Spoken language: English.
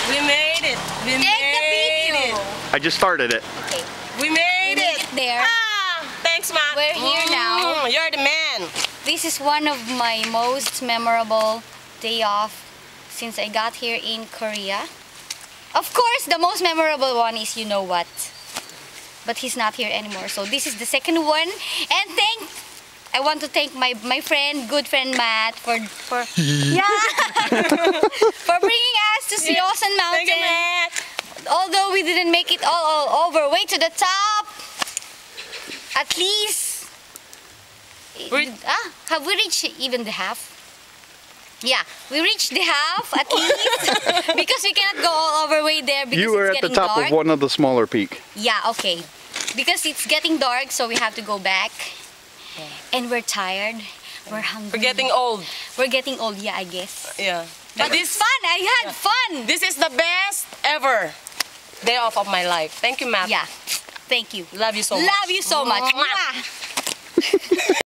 We made it. We Take the made video. it. I just started it. Okay. We made it. There. Ah, thanks, Matt. We're here now. You're the man. This is one of my most memorable day off since I got here in Korea. Of course, the most memorable one is you know what. But he's not here anymore. So this is the second one. And I want to thank my friend, good friend Matt for yeah for bringing us to Siosan Mountain. Thank you, Matt. Although we didn't make it all over way to the top, at least have we reached even the half? Yeah, we reached the half at least because we cannot go all over way there because You were it's at the getting top dark. of one of the smaller peaks. Yeah, okay. Because it's getting dark, so we have to go back. And we're tired. We're hungry. We're getting old. We're getting old, yeah, I guess. Yeah. But it's fun. I had fun. This is the best ever day off of my life. Thank you, Matt. Yeah. Thank you. Love you so much. Love you so much. Mwah. Mwah.